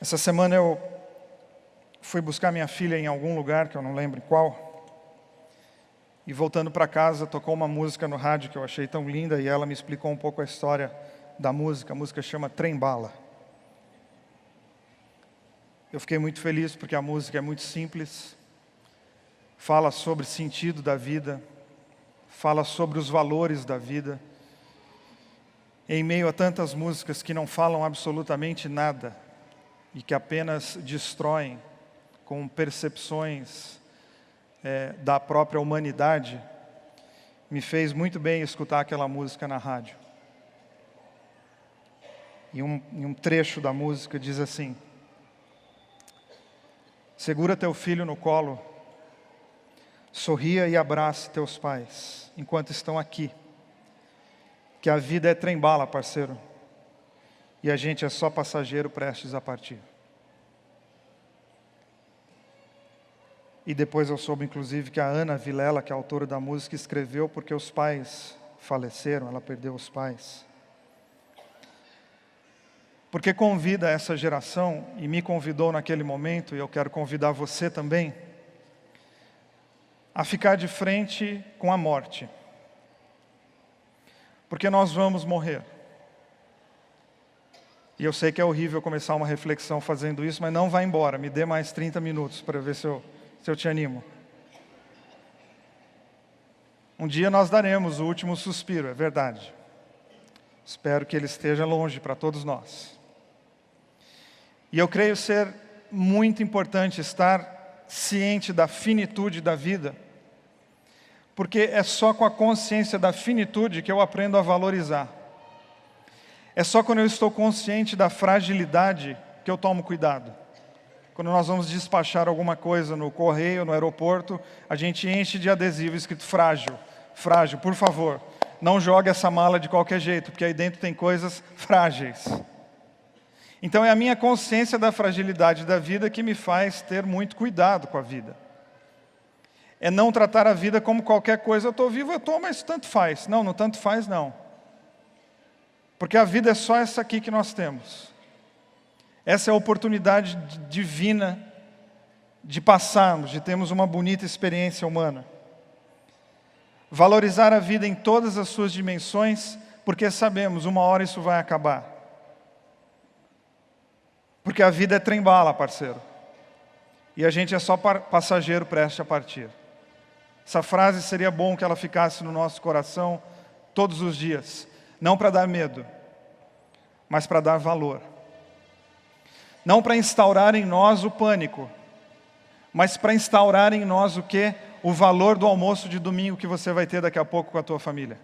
Essa semana eu fui buscar minha filha em algum lugar, que eu não lembro qual, e voltando para casa tocou uma música no rádio que eu achei tão linda e ela me explicou um pouco a história da música. A música chama Trem Bala. Eu fiquei muito feliz porque a música é muito simples, fala sobre o sentido da vida, fala sobre os valores da vida. Em meio a tantas músicas que não falam absolutamente nada e que apenas destroem com percepções da própria humanidade, me fez muito bem escutar aquela música na rádio. E um trecho da música diz assim: segura teu filho no colo, sorria e abrace teus pais enquanto estão aqui, que a vida é trem-bala, parceiro, e a gente é só passageiro prestes a partir. E depois eu soube, inclusive, que a Ana Vilela, que é a autora da música, escreveu porque os pais faleceram, ela perdeu os pais. Porque convida essa geração, e me convidou naquele momento, e eu quero convidar você também, a ficar de frente com a morte. Porque nós vamos morrer. E eu sei que é horrível começar uma reflexão fazendo isso, mas não vai embora, me dê mais 30 minutos para ver se eu te animo. Um dia nós daremos o último suspiro, é verdade. Espero que ele esteja longe para todos nós. E eu creio ser muito importante estar ciente da finitude da vida, porque é só com a consciência da finitude que eu aprendo a valorizar. É só quando eu estou consciente da fragilidade que eu tomo cuidado. Quando nós vamos despachar alguma coisa no correio, no aeroporto, a gente enche de adesivo escrito frágil. Frágil, por favor, não jogue essa mala de qualquer jeito, porque aí dentro tem coisas frágeis. Então é a minha consciência da fragilidade da vida que me faz ter muito cuidado com a vida. É não tratar a vida como qualquer coisa. Eu estou vivo, eu estou, mas tanto faz. Não tanto faz, não. Porque a vida é só essa aqui que nós temos. Essa é a oportunidade divina de passarmos, de termos uma bonita experiência humana. Valorizar a vida em todas as suas dimensões, porque sabemos, uma hora isso vai acabar. Porque a vida é trem-bala, parceiro. E a gente é só passageiro prestes a partir. Essa frase seria bom que ela ficasse no nosso coração todos os dias. Não para dar medo, mas para dar valor. Não para instaurar em nós o pânico, mas para instaurar em nós o quê? O valor do almoço de domingo que você vai ter daqui a pouco com a tua família.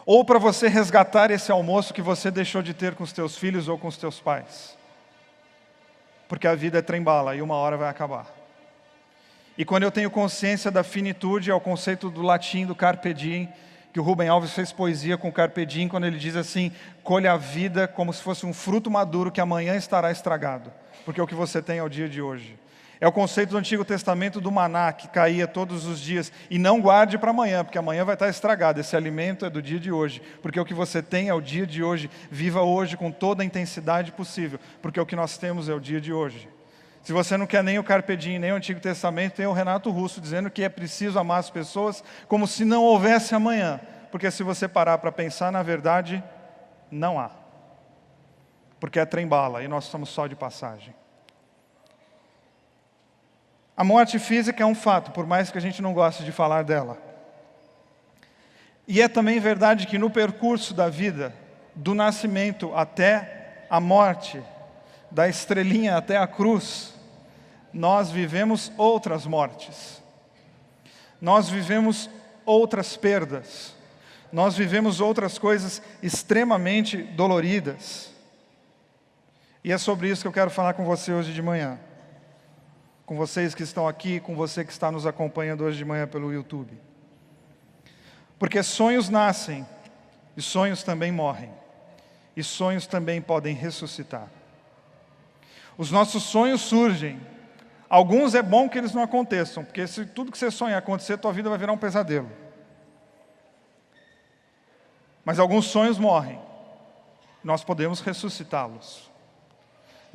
Ou para você resgatar esse almoço que você deixou de ter com os teus filhos ou com os teus pais. Porque a vida é trem-bala e uma hora vai acabar. E quando eu tenho consciência da finitude, é o conceito do latim do carpe diem, que o Rubem Alves fez poesia com o carpe diem, quando ele diz assim: colhe a vida como se fosse um fruto maduro que amanhã estará estragado, porque o que você tem é o dia de hoje. É o conceito do Antigo Testamento do maná, que caía todos os dias, e não guarde para amanhã, porque amanhã vai estar estragado. Esse alimento é do dia de hoje, porque o que você tem é o dia de hoje. Viva hoje com toda a intensidade possível, porque o que nós temos é o dia de hoje. Se você não quer nem o Carpe Diem, nem o Antigo Testamento, tem o Renato Russo dizendo que é preciso amar as pessoas como se não houvesse amanhã. Porque se você parar para pensar, na verdade, não há. Porque é trem-bala e nós estamos só de passagem. A morte física é um fato, por mais que a gente não goste de falar dela. E é também verdade que no percurso da vida, do nascimento até a morte, da estrelinha até a cruz, nós vivemos outras mortes. Nós vivemos outras perdas. Nós vivemos outras coisas extremamente doloridas. E é sobre isso que eu quero falar com você hoje de manhã. Com vocês que estão aqui, com você que está nos acompanhando hoje de manhã pelo YouTube. Porque sonhos nascem, e sonhos também morrem. E sonhos também podem ressuscitar. Os nossos sonhos surgem. Alguns é bom que eles não aconteçam, porque se tudo que você sonha acontecer, tua vida vai virar um pesadelo. Mas alguns sonhos morrem. Nós podemos ressuscitá-los.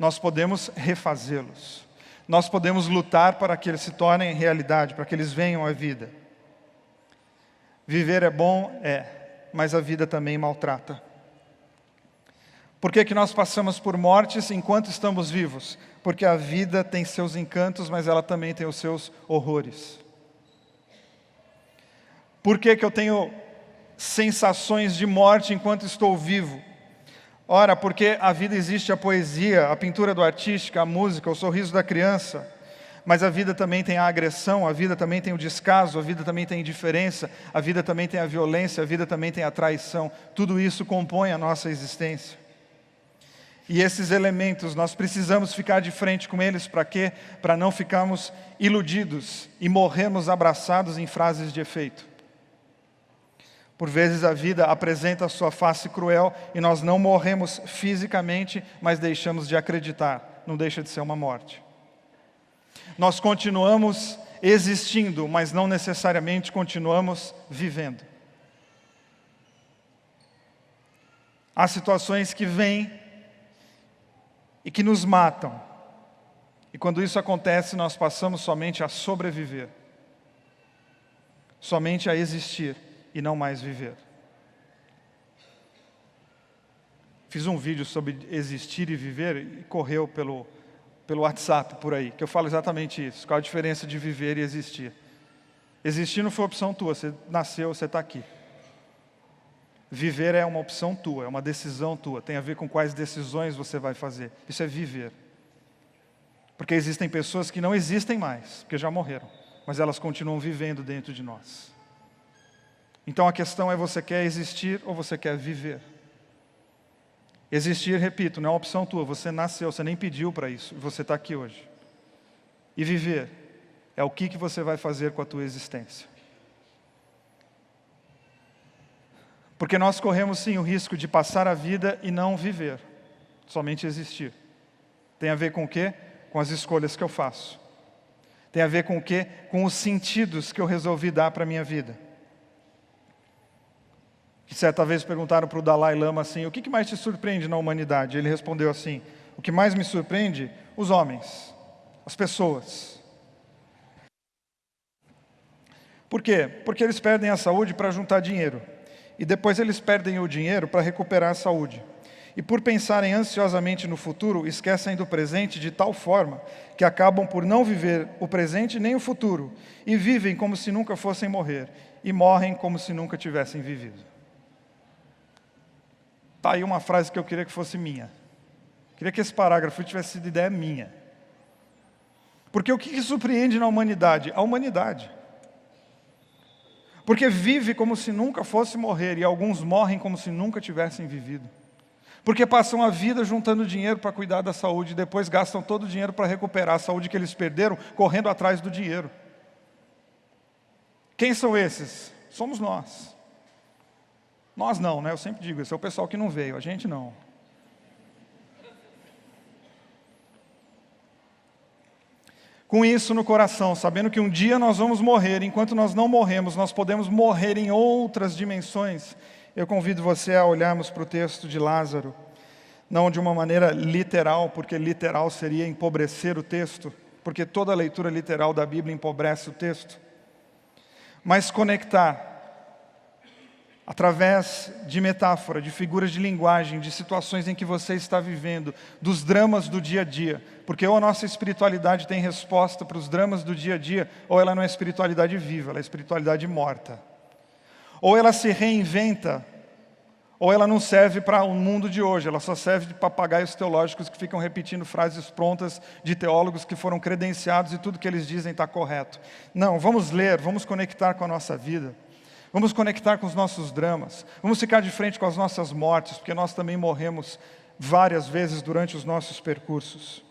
nós podemos refazê-los. Nós podemos lutar para que eles se tornem realidade, para que eles venham à vida. Viver é bom? É, mas a vida também maltrata. Por que nós passamos por mortes enquanto estamos vivos? Porque a vida tem seus encantos, mas ela também tem os seus horrores. Por que eu tenho sensações de morte enquanto estou vivo? Ora, porque a vida existe a poesia, a pintura do artístico, a música, o sorriso da criança. Mas a vida também tem a agressão, a vida também tem o descaso, a vida também tem a indiferença, a vida também tem a violência, a vida também tem a traição. Tudo isso compõe a nossa existência. E esses elementos, nós precisamos ficar de frente com eles, para quê? Para não ficarmos iludidos e morrermos abraçados em frases de efeito. Por vezes a vida apresenta a sua face cruel e nós não morremos fisicamente, mas deixamos de acreditar. Não deixa de ser uma morte. Nós continuamos existindo, mas não necessariamente continuamos vivendo. Há situações que vêm e que nos matam. E quando isso acontece, nós passamos somente a sobreviver. Somente a existir e não mais viver. Fiz um vídeo sobre existir e viver e correu pelo WhatsApp por aí, que eu falo exatamente isso. Qual a diferença de viver e existir? Existir não foi opção tua, você nasceu, você está aqui. Viver é uma opção tua, é uma decisão tua, tem a ver com quais decisões você vai fazer. Isso é viver. Porque existem pessoas que não existem mais, porque já morreram, mas elas continuam vivendo dentro de nós. Então a questão é, você quer existir ou você quer viver? Existir, repito, não é uma opção tua, você nasceu, você nem pediu para isso, você está aqui hoje. E viver é o que você vai fazer com a tua existência. Porque nós corremos sim o risco de passar a vida e não viver, somente existir. Tem a ver com o quê? Com as escolhas que eu faço. Tem a ver com o quê? Com os sentidos que eu resolvi dar para a minha vida. Que certa vez perguntaram para o Dalai Lama assim: o que mais te surpreende na humanidade? Ele respondeu assim: o que mais me surpreende? Os homens, as pessoas. Por quê? Porque eles perdem a saúde para juntar dinheiro. E depois eles perdem o dinheiro para recuperar a saúde. E por pensarem ansiosamente no futuro, esquecem do presente de tal forma que acabam por não viver o presente nem o futuro. E vivem como se nunca fossem morrer. E morrem como se nunca tivessem vivido. Está aí uma frase que eu queria que fosse minha. Queria que esse parágrafo tivesse sido ideia minha. Porque o que surpreende na humanidade? A humanidade. Porque vive como se nunca fosse morrer, e alguns morrem como se nunca tivessem vivido. Porque passam a vida juntando dinheiro para cuidar da saúde, e depois gastam todo o dinheiro para recuperar a saúde que eles perderam, correndo atrás do dinheiro. Quem são esses? Somos nós. Nós não, né? Eu sempre digo, esse é o pessoal que não veio, a gente não. Com isso no coração, sabendo que um dia nós vamos morrer, enquanto nós não morremos, nós podemos morrer em outras dimensões. Eu convido você a olharmos para o texto de Lázaro, não de uma maneira literal, porque literal seria empobrecer o texto, porque toda leitura literal da Bíblia empobrece o texto, mas conectar, através de metáfora, de figuras de linguagem, de situações em que você está vivendo, dos dramas do dia a dia. Porque ou a nossa espiritualidade tem resposta para os dramas do dia a dia, ou ela não é espiritualidade viva, ela é espiritualidade morta. Ou ela se reinventa, ou ela não serve para o mundo de hoje, ela só serve de papagaios teológicos que ficam repetindo frases prontas de teólogos que foram credenciados e tudo que eles dizem está correto. Não, vamos ler, vamos conectar com a nossa vida. Vamos conectar com os nossos dramas. Vamos ficar de frente com as nossas mortes, porque nós também morremos várias vezes durante os nossos percursos.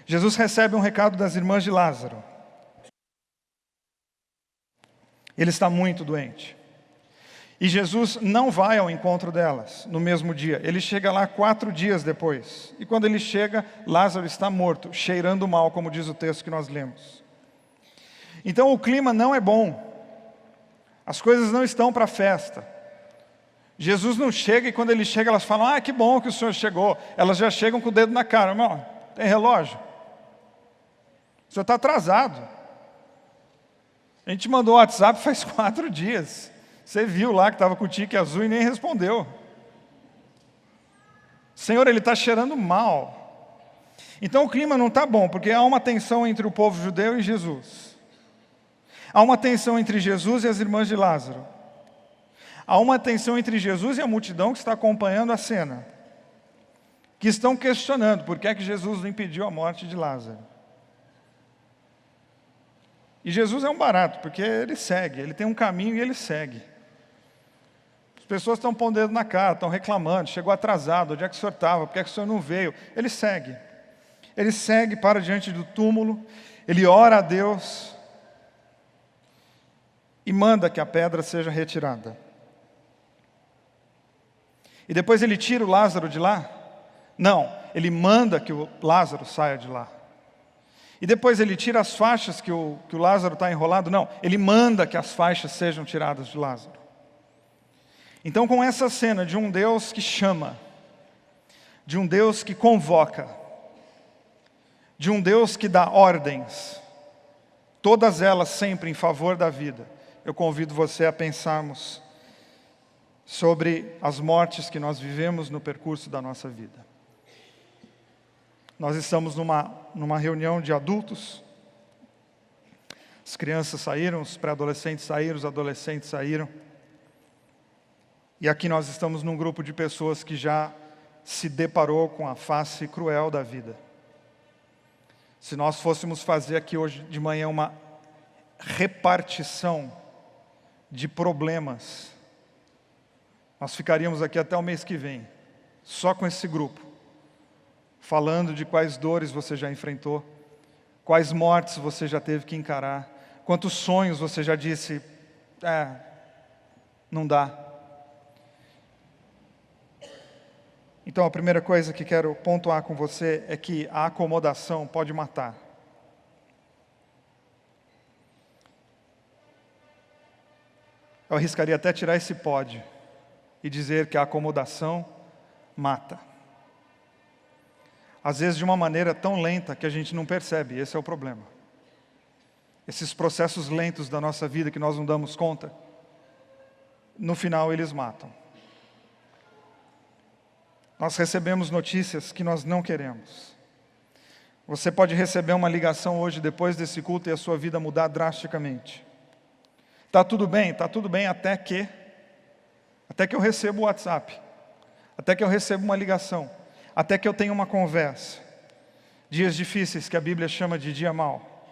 Jesus recebe um recado das irmãs de Lázaro. Ele está muito doente. E Jesus não vai ao encontro delas no mesmo dia. Ele chega lá 4 dias depois. E quando ele chega, Lázaro está morto, cheirando mal, como diz o texto que nós lemos. Então o clima não é bom. As coisas não estão para festa. Jesus não chega e quando ele chega elas falam, que bom que o senhor chegou. Elas já chegam com o dedo na cara, irmão, tem relógio? O senhor está atrasado. A gente mandou o WhatsApp faz 4 dias. Você viu lá que estava com o tique azul e nem respondeu. Senhor, ele está cheirando mal. Então o clima não está bom, porque há uma tensão entre o povo judeu e Jesus. Há uma tensão entre Jesus e as irmãs de Lázaro. Há uma tensão entre Jesus e a multidão que está acompanhando a cena, que estão questionando por que é que Jesus não impediu a morte de Lázaro. E Jesus é um barato, porque ele segue, ele tem um caminho e ele segue. As pessoas estão pondo o dedo na cara, estão reclamando, chegou atrasado, onde é que o senhor estava, por que é que o senhor não veio? Ele segue. Ele segue para diante do túmulo, ele ora a Deus e manda que a pedra seja retirada. E depois ele tira o Lázaro de lá? Não, ele manda que o Lázaro saia de lá. E depois ele tira as faixas que o Lázaro está enrolado? Não, ele manda que as faixas sejam tiradas de Lázaro. Então, com essa cena de um Deus que chama, de um Deus que convoca, de um Deus que dá ordens, todas elas sempre em favor da vida, eu convido você a pensarmos sobre as mortes que nós vivemos no percurso da nossa vida. Nós estamos numa reunião de adultos, as crianças saíram, os pré-adolescentes saíram, os adolescentes saíram, e aqui nós estamos num grupo de pessoas que já se deparou com a face cruel da vida. Se nós fôssemos fazer aqui hoje de manhã uma repartição de problemas, nós ficaríamos aqui até o mês que vem, só com esse grupo, falando de quais dores você já enfrentou, quais mortes você já teve que encarar, quantos sonhos você já disse, não dá. Então a primeira coisa que quero pontuar com você é que a acomodação pode matar. Eu arriscaria até tirar esse pode e dizer que a acomodação mata. Às vezes de uma maneira tão lenta que a gente não percebe, esse é o problema. Esses processos lentos da nossa vida que nós não damos conta, no final eles matam. Nós recebemos notícias que nós não queremos. Você pode receber uma ligação hoje depois desse culto e a sua vida mudar drasticamente. Tá tudo bem até que eu recebo o WhatsApp, até que eu recebo uma ligação, até que eu tenho uma conversa. Dias difíceis que a Bíblia chama de dia mau,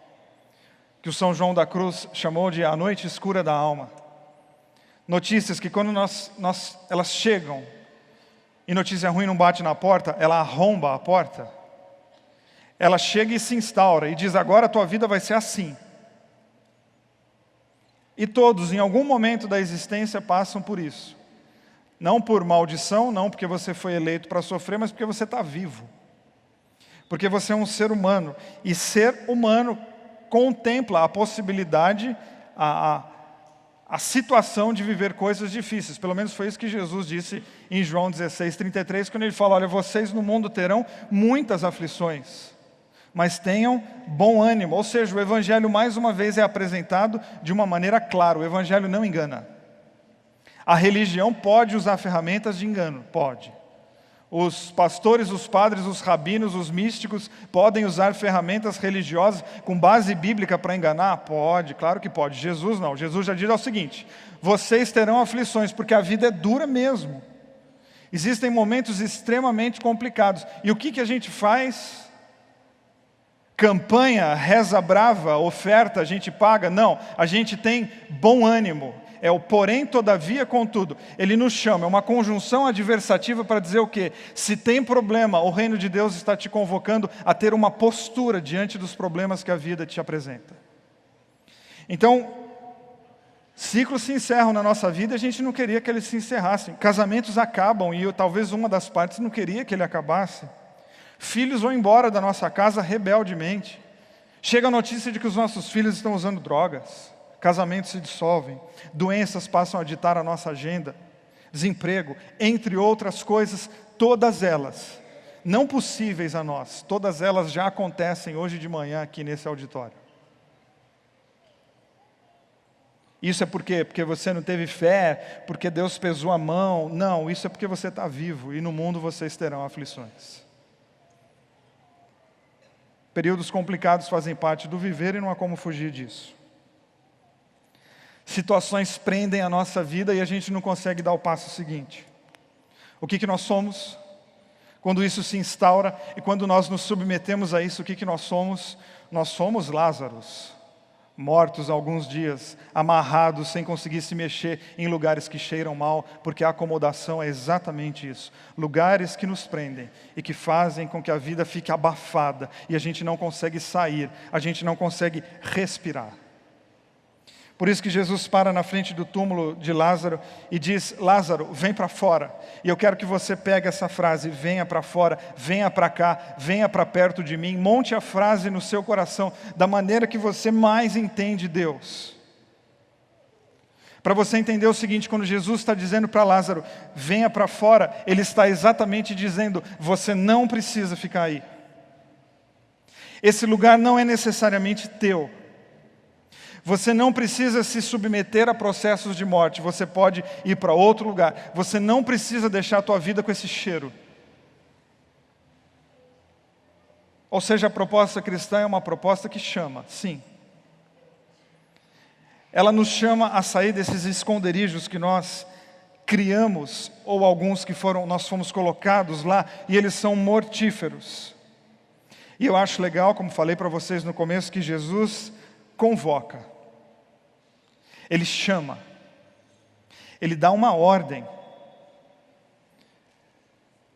que o São João da Cruz chamou de a noite escura da alma. Notícias que quando elas chegam, e notícia ruim não bate na porta, ela arromba a porta. Ela chega e se instaura e diz, agora a tua vida vai ser assim. E todos, em algum momento da existência, passam por isso. Não por maldição, não porque você foi eleito para sofrer, mas porque você está vivo. Porque você é um ser humano. E ser humano contempla a possibilidade, a situação de viver coisas difíceis. Pelo menos foi isso que Jesus disse em João 16:33, quando ele fala, olha, vocês no mundo terão muitas aflições, mas tenham bom ânimo. Ou seja, o Evangelho mais uma vez é apresentado de uma maneira clara. O Evangelho não engana. A religião pode usar ferramentas de engano, pode. Os pastores, os padres, os rabinos, os místicos podem usar ferramentas religiosas com base bíblica para enganar? Pode, claro que pode. Jesus não. Jesus já diz o seguinte, vocês terão aflições, porque a vida é dura mesmo. Existem momentos extremamente complicados. E o que a gente faz? Campanha, reza brava, oferta, a gente paga? Não, a gente tem bom ânimo. É o porém, todavia, contudo. Ele nos chama, é uma conjunção adversativa para dizer o quê? Se tem problema, o reino de Deus está te convocando a ter uma postura diante dos problemas que a vida te apresenta. Então, ciclos se encerram na nossa vida e a gente não queria que eles se encerrassem. Casamentos acabam e talvez uma das partes não queria que ele acabasse. Filhos vão embora da nossa casa rebeldemente. Chega a notícia de que os nossos filhos estão usando drogas. Casamentos se dissolvem. Doenças passam a ditar a nossa agenda. desemprego, entre outras coisas, todas elas não possíveis a nós, todas elas já acontecem hoje de manhã aqui nesse auditório. Isso é por quê? Porque você não teve fé, porque Deus pesou a mão. Não, isso é porque você está vivo e no mundo vocês terão aflições. Períodos complicados fazem parte do viver e não há como fugir disso. Situações prendem a nossa vida e a gente não consegue dar o passo seguinte. O que nós somos? Quando isso se instaura e quando nós nos submetemos a isso, o que nós somos? Nós somos Lázaros, mortos há alguns dias, amarrados, sem conseguir se mexer em lugares que cheiram mal, porque a acomodação é exatamente isso. Lugares que nos prendem e que fazem com que a vida fique abafada e a gente não consegue sair, a gente não consegue respirar. Por isso que Jesus para na frente do túmulo de Lázaro e diz: Lázaro, vem para fora. E eu quero que você pegue essa frase: venha para fora, venha para cá, venha para perto de mim. Monte a frase no seu coração da maneira que você mais entende Deus. Para você entender o seguinte, quando Jesus está dizendo para Lázaro: venha para fora, Ele está exatamente dizendo: você não precisa ficar aí. Esse lugar não é necessariamente teu. Você não precisa se submeter a processos de morte. Você pode ir para outro lugar. Você não precisa deixar a tua vida com esse cheiro. Ou seja, a proposta cristã é uma proposta que chama, sim. Ela nos chama a sair desses esconderijos que nós criamos, ou alguns que nós fomos colocados lá, e eles são mortíferos. E eu acho legal, como falei para vocês no começo, que Jesus convoca. Ele chama, Ele dá uma ordem,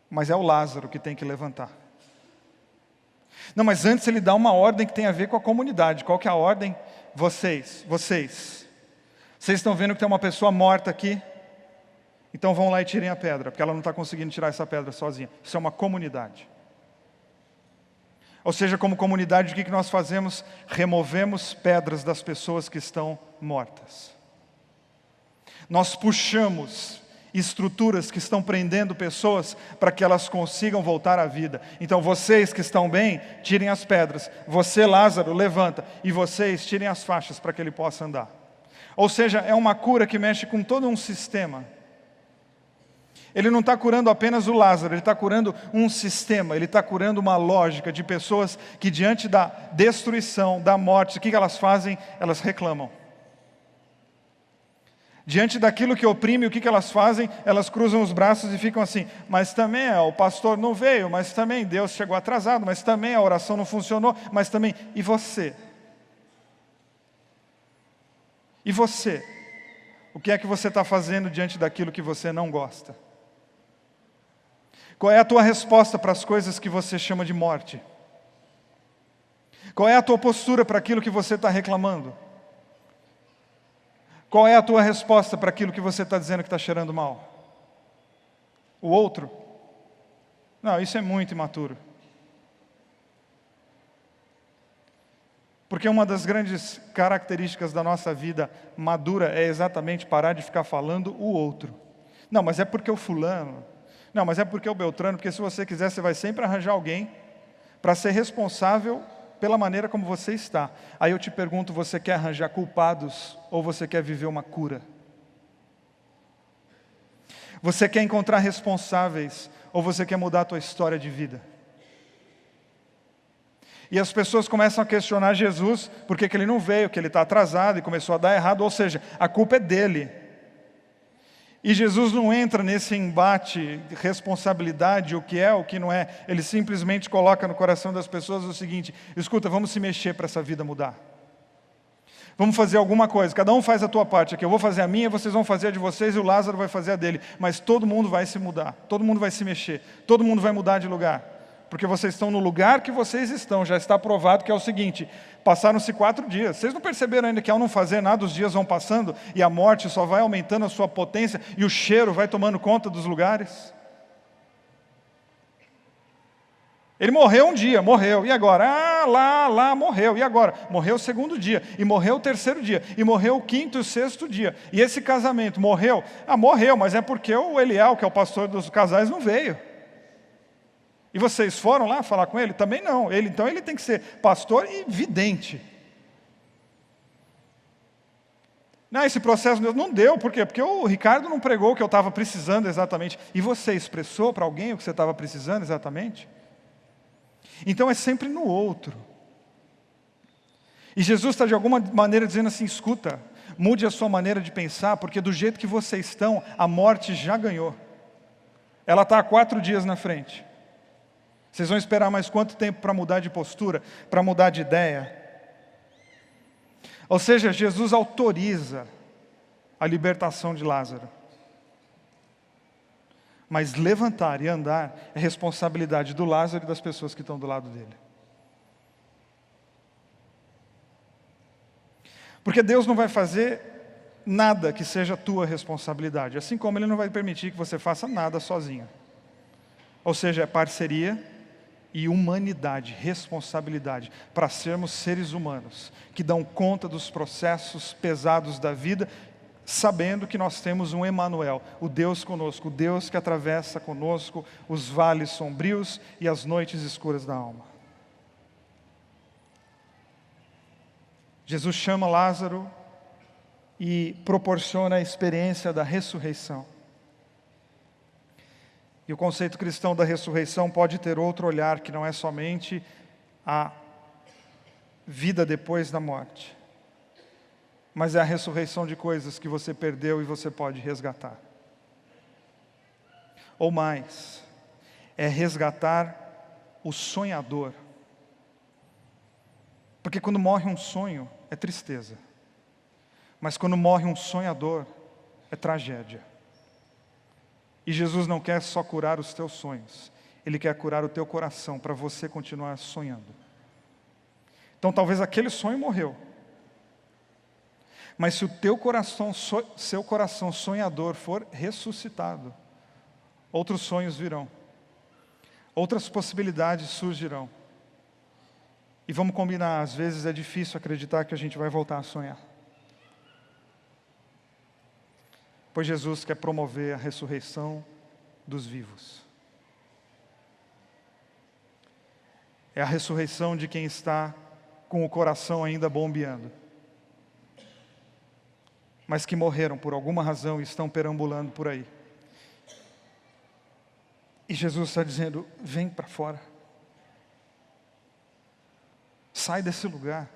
mas é o Lázaro que tem que levantar. Não, mas antes Ele dá uma ordem que tem a ver com a comunidade. Qual que é a ordem? Vocês estão vendo que tem uma pessoa morta aqui? Então vão lá e tirem a pedra, porque ela não está conseguindo tirar essa pedra sozinha. Isso é uma comunidade. Ou seja, como comunidade, o que nós fazemos? Removemos pedras das pessoas que estão mortas. Nós puxamos estruturas que estão prendendo pessoas para que elas consigam voltar à vida. Então vocês que estão bem, tirem as pedras. Você, Lázaro, levanta. E vocês, tirem as faixas para que ele possa andar. Ou seja, é uma cura que mexe com todo um sistema. Ele não está curando apenas o Lázaro, ele está curando um sistema, ele está curando uma lógica de pessoas que diante da destruição, da morte, o que elas fazem? Elas reclamam. Diante daquilo que oprime, o que elas fazem? Elas cruzam os braços e ficam assim: mas também o pastor não veio, mas também Deus chegou atrasado, mas também a oração não funcionou, mas também... E você? E você? O que é que você está fazendo diante daquilo que você não gosta? Qual é a tua resposta para as coisas que você chama de morte? Qual é a tua postura para aquilo que você está reclamando? Qual é a tua resposta para aquilo que você está dizendo que está cheirando mal? O outro? Não, isso é muito imaturo. Porque uma das grandes características da nossa vida madura é exatamente parar de ficar falando o outro. Não, mas é porque o fulano... Não, mas é porque o Beltrano, porque se você quiser, você vai sempre arranjar alguém para ser responsável pela maneira como você está. Aí eu te pergunto, você quer arranjar culpados ou você quer viver uma cura? Você quer encontrar responsáveis ou você quer mudar a tua história de vida? E as pessoas começam a questionar Jesus, por que ele não veio, que ele está atrasado e começou a dar errado, ou seja, a culpa é dele. E Jesus não entra nesse embate de responsabilidade, o que é, o que não é. Ele simplesmente coloca no coração das pessoas o seguinte: escuta, vamos se mexer para essa vida mudar. Vamos fazer alguma coisa, cada um faz a tua parte aqui. Eu vou fazer a minha, vocês vão fazer a de vocês e o Lázaro vai fazer a dele. Mas todo mundo vai se mudar, todo mundo vai se mexer, todo mundo vai mudar de lugar. Porque vocês estão no lugar que vocês estão, já está provado que é o seguinte: passaram-se 4 dias. Vocês não perceberam ainda que ao não fazer nada, os dias vão passando e a morte só vai aumentando a sua potência e o cheiro vai tomando conta dos lugares? Ele morreu um dia, morreu, e agora? Lá, morreu, e agora? Morreu o segundo dia, e morreu o terceiro dia, e morreu o quinto e o sexto dia. E esse casamento morreu? Morreu, mas é porque o Eliel, que é o pastor dos casais, não veio. E vocês foram lá falar com ele? Também não. Então ele tem que ser pastor e vidente. Não, esse processo não deu, por quê? Porque o Ricardo não pregou o que eu estava precisando exatamente. E você expressou para alguém o que você estava precisando exatamente? Então é sempre no outro. E Jesus está de alguma maneira dizendo assim, escuta, mude a sua maneira de pensar, porque do jeito que vocês estão, a morte já ganhou. Ela está há 4 dias na frente. Vocês vão esperar mais quanto tempo para mudar de postura, para mudar de ideia? Ou seja, Jesus autoriza a libertação de Lázaro. Mas levantar e andar é responsabilidade do Lázaro e das pessoas que estão do lado dele. Porque Deus não vai fazer nada que seja tua responsabilidade, assim como Ele não vai permitir que você faça nada sozinho. Ou seja, é parceria e humanidade, responsabilidade, para sermos seres humanos, que dão conta dos processos pesados da vida, sabendo que nós temos um Emanuel, o Deus conosco, o Deus que atravessa conosco os vales sombrios e as noites escuras da alma. Jesus chama Lázaro e proporciona a experiência da ressurreição. E o conceito cristão da ressurreição pode ter outro olhar, que não é somente a vida depois da morte, mas é a ressurreição de coisas que você perdeu e você pode resgatar. Ou mais, é resgatar o sonhador. Porque quando morre um sonho, é tristeza. Mas quando morre um sonhador, é tragédia. E Jesus não quer só curar os teus sonhos, Ele quer curar o teu coração, para você continuar sonhando. Então talvez aquele sonho morreu, mas se o teu coração, seu coração sonhador for ressuscitado, outros sonhos virão, outras possibilidades surgirão. E vamos combinar, às vezes é difícil acreditar que a gente vai voltar a sonhar. Pois Jesus quer promover a ressurreição dos vivos. É a ressurreição de quem está com o coração ainda bombeando, mas que morreram por alguma razão e estão perambulando por aí. E Jesus está dizendo, vem para fora. Sai desse lugar.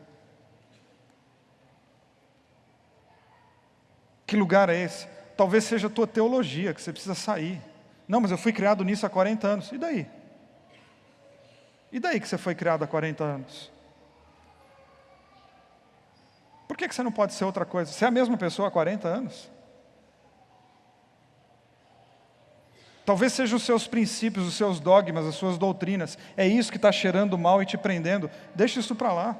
Que lugar é esse? Talvez seja a tua teologia, que você precisa sair. Não, mas eu fui criado nisso há 40 anos. E daí? E daí que você foi criado há 40 anos? Por que você não pode ser outra coisa? Você é a mesma pessoa há 40 anos? Talvez sejam os seus princípios, os seus dogmas, as suas doutrinas. É isso que está cheirando mal e te prendendo. Deixa isso para lá.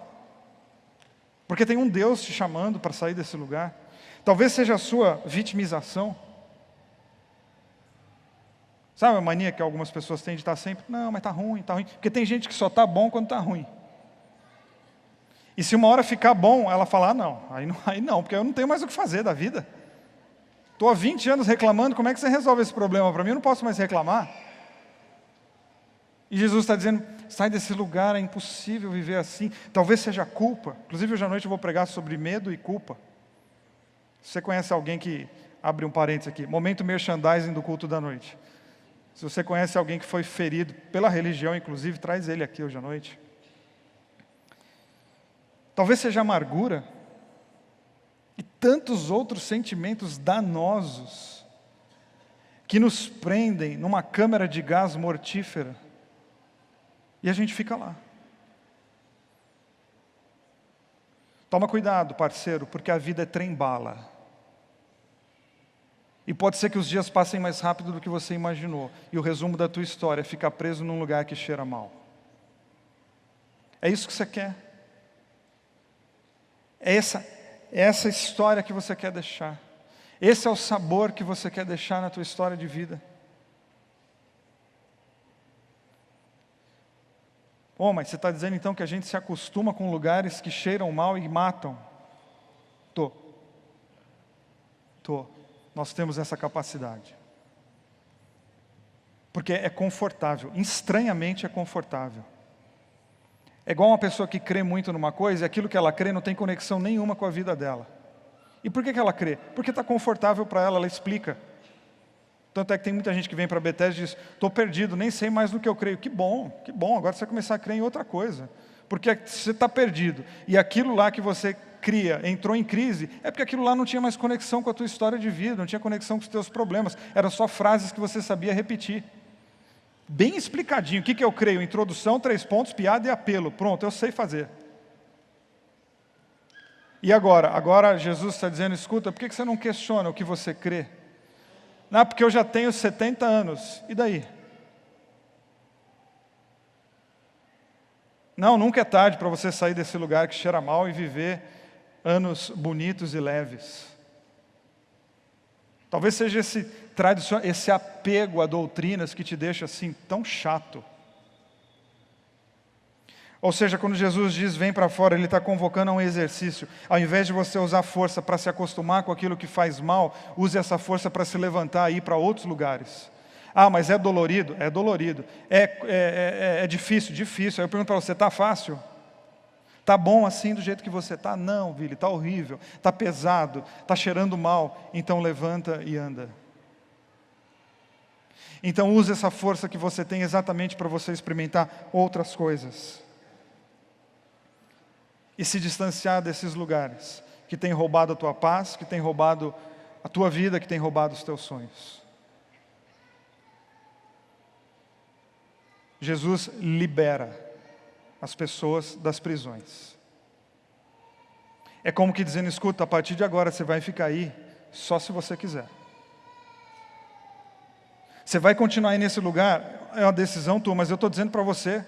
Porque tem um Deus te chamando para sair desse lugar. Talvez seja a sua vitimização. Sabe a mania que algumas pessoas têm de estar sempre, não, mas está ruim, está ruim. Porque tem gente que só está bom quando está ruim. E se uma hora ficar bom, ela fala, não, aí não, porque eu não tenho mais o que fazer da vida. Estou há 20 anos reclamando, como é que você resolve esse problema? Para mim eu não posso mais reclamar. E Jesus está dizendo, sai desse lugar, é impossível viver assim. Talvez seja culpa. Inclusive hoje à noite eu vou pregar sobre medo e culpa. Você conhece alguém que, abre um parênteses aqui, momento merchandising do culto da noite. Se você conhece alguém que foi ferido pela religião, inclusive, traz ele aqui hoje à noite. Talvez seja amargura e tantos outros sentimentos danosos que nos prendem numa câmara de gás mortífera e a gente fica lá. Toma cuidado, parceiro, porque a vida é trem-bala. E pode ser que os dias passem mais rápido do que você imaginou. E o resumo da tua história é ficar preso num lugar que cheira mal. É isso que você quer? É essa história que você quer deixar. Esse é o sabor que você quer deixar na tua história de vida. Oh, mas você está dizendo então que a gente se acostuma com lugares que cheiram mal e matam? Tô. Nós temos essa capacidade. Porque é confortável, estranhamente é confortável. É igual uma pessoa que crê muito numa coisa e aquilo que ela crê não tem conexão nenhuma com a vida dela. E por que ela crê? Porque está confortável para ela explica. Tanto é que tem muita gente que vem para Bethesda e diz, estou perdido, nem sei mais no que eu creio. Que bom, agora você vai começar a crer em outra coisa. Porque você está perdido. E aquilo lá que você cria entrou em crise, é porque aquilo lá não tinha mais conexão com a tua história de vida, não tinha conexão com os teus problemas. Eram só frases que você sabia repetir. Bem explicadinho, o que eu creio? Introdução, 3 pontos, piada e apelo. Pronto, eu sei fazer. E agora? Agora Jesus está dizendo, escuta, por que você não questiona o que você crê? Não, porque eu já tenho 70 anos. E daí? Não, nunca é tarde para você sair desse lugar que cheira mal e viver anos bonitos e leves. Talvez seja esse apego a doutrinas que te deixa assim tão chato. Ou seja, quando Jesus diz vem para fora, Ele está convocando a um exercício. Ao invés de você usar força para se acostumar com aquilo que faz mal, use essa força para se levantar e ir para outros lugares. Ah, mas é dolorido? É dolorido. É difícil? Difícil. Aí eu pergunto para você, está fácil? Está bom assim do jeito que você está? Não, Vili, está horrível, está pesado, está cheirando mal. Então levanta e anda. Então use essa força que você tem exatamente para você experimentar outras coisas. E se distanciar desses lugares que têm roubado a tua paz, que têm roubado a tua vida, que têm roubado os teus sonhos. Jesus libera as pessoas das prisões. É como que dizendo, escuta, a partir de agora você vai ficar aí só se você quiser. Você vai continuar aí nesse lugar, é uma decisão tua, mas eu estou dizendo para você,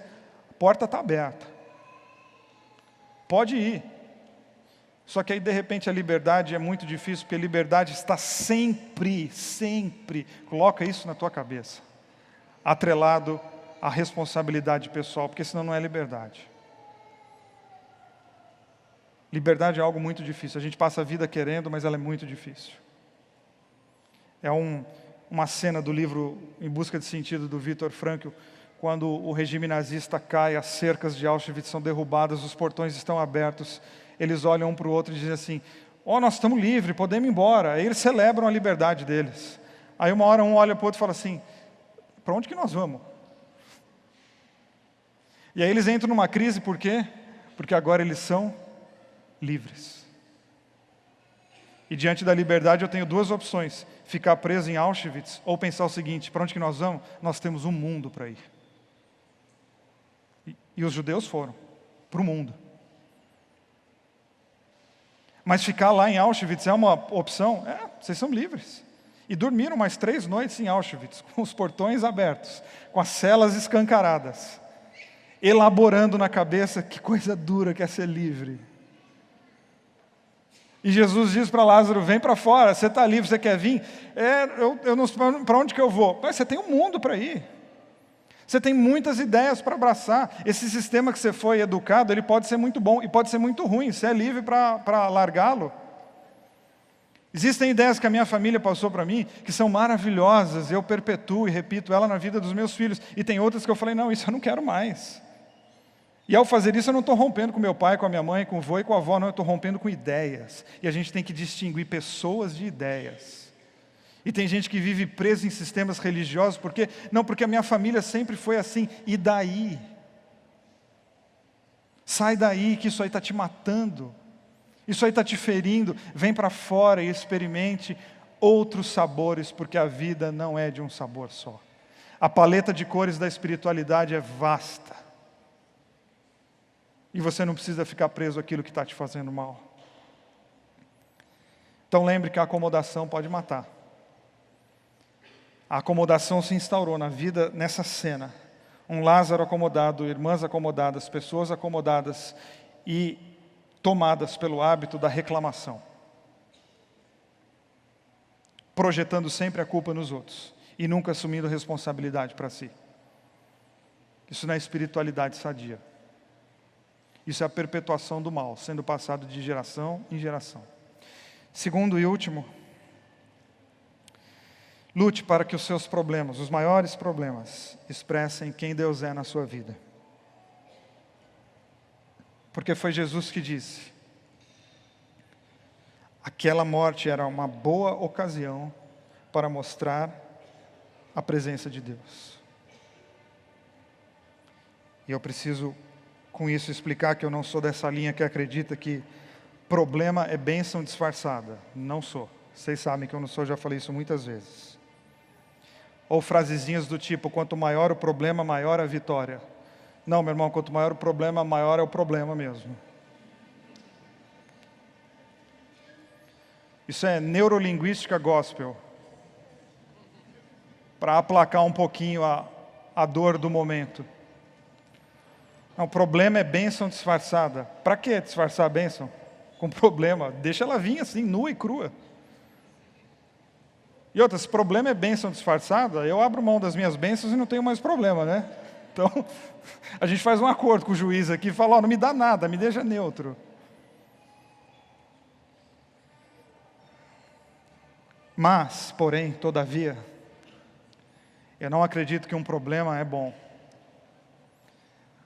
a porta está aberta. Pode ir. Só que aí de repente a liberdade é muito difícil, porque a liberdade está sempre, coloca isso na tua cabeça, atrelado à responsabilidade pessoal, porque senão não é liberdade. Liberdade é algo muito difícil, a gente passa a vida querendo, mas ela é muito difícil. É uma cena do livro Em Busca de Sentido, do Viktor Frankl, quando o regime nazista cai, as cercas de Auschwitz são derrubadas, os portões estão abertos, eles olham um para o outro e dizem assim, nós estamos livres, podemos ir embora. Aí eles celebram a liberdade deles. Aí uma hora um olha para o outro e fala assim, para onde que nós vamos? E aí eles entram numa crise, por quê? Porque agora eles são livres. E diante da liberdade eu tenho 2 opções, ficar preso em Auschwitz ou pensar o seguinte, para onde que nós vamos? Nós temos um mundo para ir. E os judeus foram para o mundo. Mas ficar lá em Auschwitz é uma opção? Vocês são livres. E dormiram mais 3 noites em Auschwitz, com os portões abertos, com as celas escancaradas, elaborando na cabeça que coisa dura que é ser livre. E Jesus diz para Lázaro, vem para fora, você está livre, você quer vir? Eu não sei para onde que eu vou. Mas você tem um mundo para ir. Você tem muitas ideias para abraçar. Esse sistema que você foi educado, ele pode ser muito bom e pode ser muito ruim. Você é livre para largá-lo. Existem ideias que a minha família passou para mim, que são maravilhosas, eu perpetuo e repito ela na vida dos meus filhos. E tem outras que eu falei, não, isso eu não quero mais. E ao fazer isso eu não estou rompendo com meu pai, com a minha mãe, com o vô e com a avó, não, eu estou rompendo com ideias. E a gente tem que distinguir pessoas de ideias. E tem gente que vive presa em sistemas religiosos, por quê? Não, porque a minha família sempre foi assim, e daí? Sai daí que isso aí está te matando, isso aí está te ferindo, vem para fora e experimente outros sabores, porque a vida não é de um sabor só. A paleta de cores da espiritualidade é vasta. E você não precisa ficar preso àquilo que está te fazendo mal. Então lembre que a acomodação pode matar. A acomodação se instaurou na vida nessa cena. Um Lázaro acomodado, irmãs acomodadas, pessoas acomodadas e tomadas pelo hábito da reclamação. Projetando sempre a culpa nos outros e nunca assumindo responsabilidade para si. Isso não é espiritualidade sadia. Isso é a perpetuação do mal, sendo passado de geração em geração. Segundo e último, lute para que os seus problemas, os maiores problemas, expressem quem Deus é na sua vida. Porque foi Jesus que disse: aquela morte era uma boa ocasião para mostrar a presença de Deus. E eu preciso, com isso, explicar que eu não sou dessa linha que acredita que problema é bênção disfarçada. Não sou. Vocês sabem que eu não sou, já falei isso muitas vezes. Ou frasezinhas do tipo: quanto maior o problema, maior a vitória. Não, meu irmão, quanto maior o problema, maior é o problema mesmo. Isso é neurolinguística gospel, para aplacar um pouquinho a dor do momento. Não, o problema é bênção disfarçada. Para que disfarçar a bênção? Com problema, deixa ela vir assim, nua e crua. E outra, se problema é bênção disfarçada, eu abro mão das minhas bênçãos e não tenho mais problema, né? Então, a gente faz um acordo com o juiz aqui e fala: ó, não me dá nada, me deixa neutro. Mas, porém, todavia, eu não acredito que um problema é bom.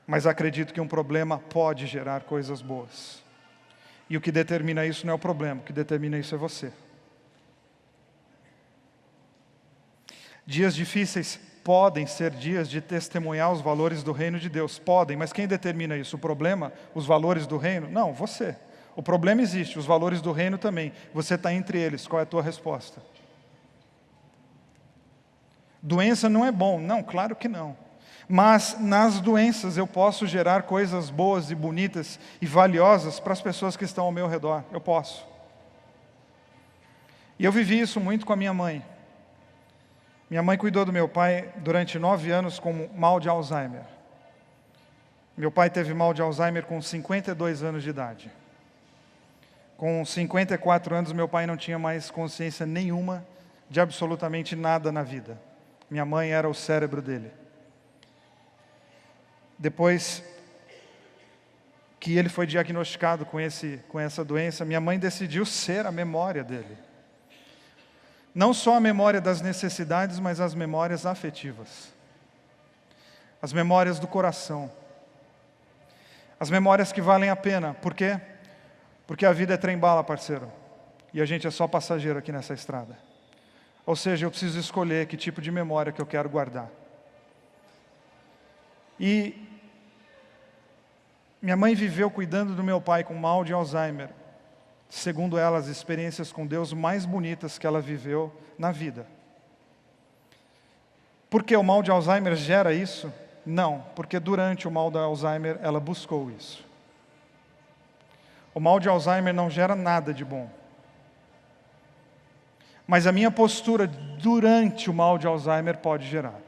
Mas acredito que um problema pode gerar coisas boas. E o que determina isso não é o problema, o que determina isso é você. Dias difíceis podem ser dias de testemunhar os valores do reino de Deus. Podem, mas quem determina isso? O problema? Os valores do reino? Não, você. O problema existe, os valores do reino também. Você está entre eles, qual é a tua resposta? Doença não é bom? Não, claro que não. Mas nas doenças eu posso gerar coisas boas e bonitas e valiosas para as pessoas que estão ao meu redor. Eu posso. E eu vivi isso muito com a minha mãe. Minha mãe cuidou do meu pai durante 9 anos com mal de Alzheimer. Meu pai teve mal de Alzheimer com 52 anos de idade. Com 54 anos, meu pai não tinha mais consciência nenhuma de absolutamente nada na vida. Minha mãe era o cérebro dele. Depois que ele foi diagnosticado com essa doença, minha mãe decidiu ser a memória dele. Não só a memória das necessidades, mas as memórias afetivas. As memórias do coração. As memórias que valem a pena. Por quê? Porque a vida é trem-bala, parceiro. E a gente é só passageiro aqui nessa estrada. Ou seja, eu preciso escolher que tipo de memória que eu quero guardar. E minha mãe viveu cuidando do meu pai com mal de Alzheimer. Segundo ela, as experiências com Deus mais bonitas que ela viveu na vida. Por que o mal de Alzheimer gera isso? Não, porque durante o mal de Alzheimer ela buscou isso. O mal de Alzheimer não gera nada de bom. Mas a minha postura durante o mal de Alzheimer pode gerar.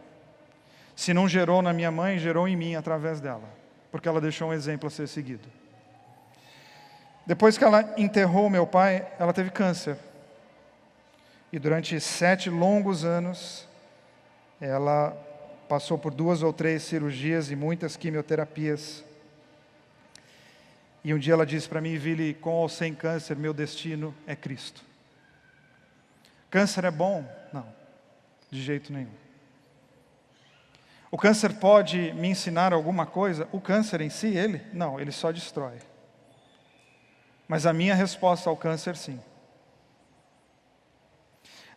Se não gerou na minha mãe, gerou em mim através dela. Porque ela deixou um exemplo a ser seguido. Depois que ela enterrou meu pai, ela teve câncer. E durante 7 longos anos, ela passou por 2 ou 3 cirurgias e muitas quimioterapias. E um dia ela disse para mim: Vili, com ou sem câncer, meu destino é Cristo. Câncer é bom? Não, de jeito nenhum. O câncer pode me ensinar alguma coisa? O câncer em si, não, ele só destrói. Mas a minha resposta ao câncer, sim.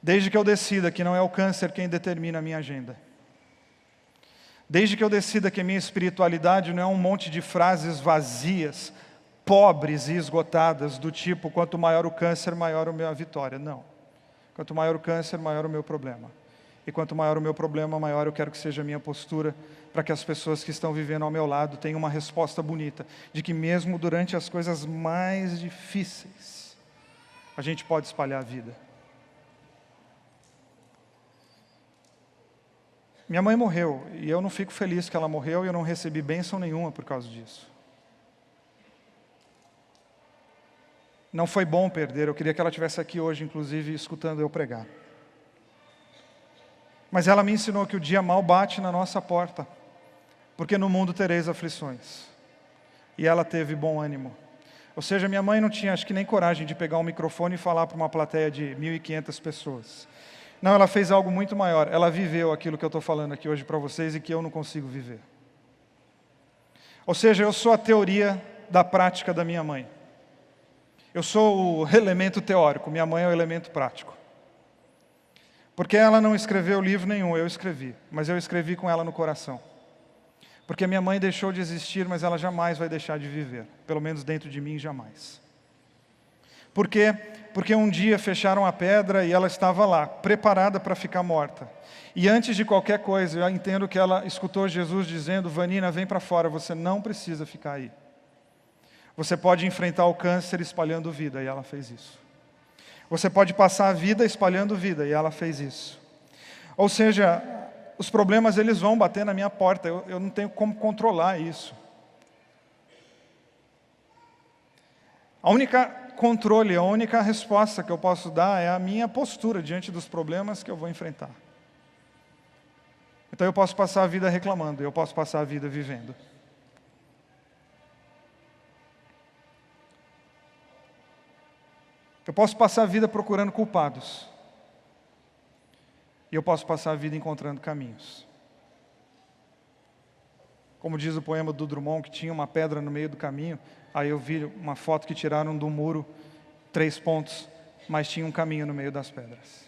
Desde que eu decida que não é o câncer quem determina a minha agenda. Desde que eu decida que a minha espiritualidade não é um monte de frases vazias, pobres e esgotadas, do tipo: quanto maior o câncer, maior a minha vitória. Não. Quanto maior o câncer, maior o meu problema. E quanto maior o meu problema, maior eu quero que seja a minha postura, para que as pessoas que estão vivendo ao meu lado tenham uma resposta bonita, de que mesmo durante as coisas mais difíceis, a gente pode espalhar a vida. Minha mãe morreu, e eu não fico feliz que ela morreu, e eu não recebi bênção nenhuma por causa disso. Não foi bom perder, eu queria que ela estivesse aqui hoje, inclusive, escutando eu pregar. Mas ela me ensinou que o dia mal bate na nossa porta. porque no mundo tereis aflições. E ela teve bom ânimo. Ou seja, minha mãe não tinha, acho que nem coragem de pegar um microfone e falar para uma plateia de 1.500 pessoas. Não, ela fez algo muito maior. Ela viveu aquilo que eu estou falando aqui hoje para vocês e que eu não consigo viver. Ou seja, eu sou a teoria da prática da minha mãe. Eu sou o elemento teórico, minha mãe é o elemento prático. Porque ela não escreveu livro nenhum, eu escrevi. Mas eu escrevi com ela no coração. Porque minha mãe deixou de existir, mas ela jamais vai deixar de viver. Pelo menos dentro de mim, jamais. Por quê? Porque um dia fecharam a pedra e ela estava lá, preparada para ficar morta. E antes de qualquer coisa, eu entendo que ela escutou Jesus dizendo: Vanina, vem para fora, você não precisa ficar aí. Você pode enfrentar o câncer espalhando vida, e ela fez isso. Você pode passar a vida espalhando vida, e ela fez isso. Ou seja, os problemas eles vão bater na minha porta, eu não tenho como controlar isso. A única controle, a única resposta que eu posso dar é a minha postura diante dos problemas que eu vou enfrentar. Então eu posso passar a vida reclamando, eu posso passar a vida vivendo. Eu posso passar a vida procurando culpados. E eu posso passar a vida encontrando caminhos. Como diz o poema do Drummond, que tinha uma pedra no meio do caminho, aí eu vi uma foto que tiraram do muro, 3 pontos, mas tinha um caminho no meio das pedras.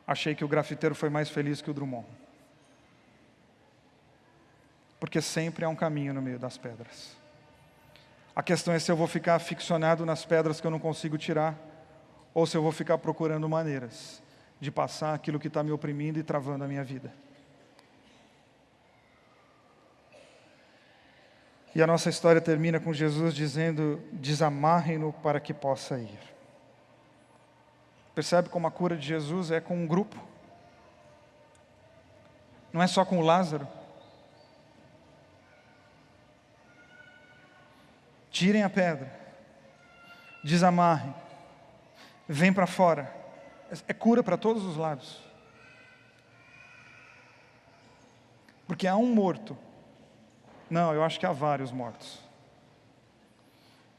Achei que o grafiteiro foi mais feliz que o Drummond. Porque sempre há um caminho no meio das pedras. A questão é se eu vou ficar ficcionado nas pedras que eu não consigo tirar, ou se eu vou ficar procurando maneiras de passar aquilo que está me oprimindo e travando a minha vida. E a nossa história termina com Jesus dizendo: desamarrem-no para que possa ir. Percebe como a cura de Jesus é com um grupo? Não é só com o Lázaro. Tirem a pedra, desamarrem, vem para fora. É cura para todos os lados. Porque há um morto. Não, eu acho que há vários mortos.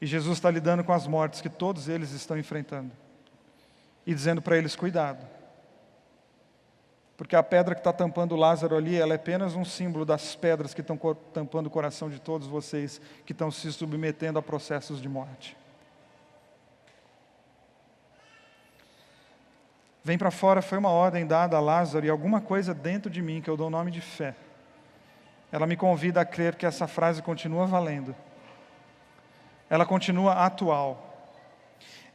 E Jesus está lidando com as mortes que todos eles estão enfrentando. E dizendo para eles: cuidado. Porque a pedra que está tampando Lázaro ali, ela é apenas um símbolo das pedras que estão tampando o coração de todos vocês que estão se submetendo a processos de morte. Vem para fora foi uma ordem dada a Lázaro, e alguma coisa dentro de mim, que eu dou o nome de fé, ela me convida a crer que essa frase continua valendo. Ela continua atual.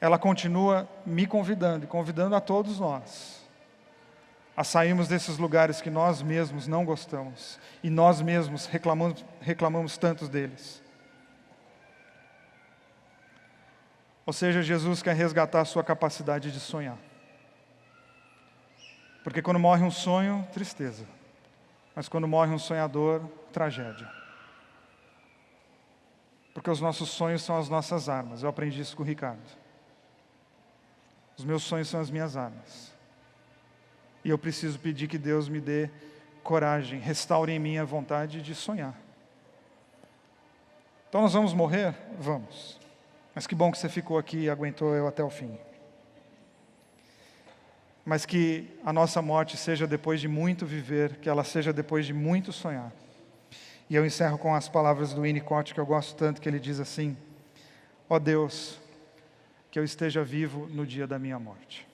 Ela continua me convidando, e convidando a todos nós a sairmos desses lugares que nós mesmos não gostamos, e nós mesmos reclamamos tantos deles. Ou seja, Jesus quer resgatar a sua capacidade de sonhar. Porque quando morre um sonho, tristeza. Mas quando morre um sonhador, tragédia. Porque os nossos sonhos são as nossas armas. Eu aprendi isso com o Ricardo. Os meus sonhos são as minhas armas. E eu preciso pedir que Deus me dê coragem, restaure em mim a vontade de sonhar. Então nós vamos morrer? Vamos. Mas que bom que você ficou aqui e aguentou eu até o fim. Mas que a nossa morte seja depois de muito viver, que ela seja depois de muito sonhar. E eu encerro com as palavras do Winnicott, que eu gosto tanto, que ele diz assim: ó Deus, que eu esteja vivo no dia da minha morte.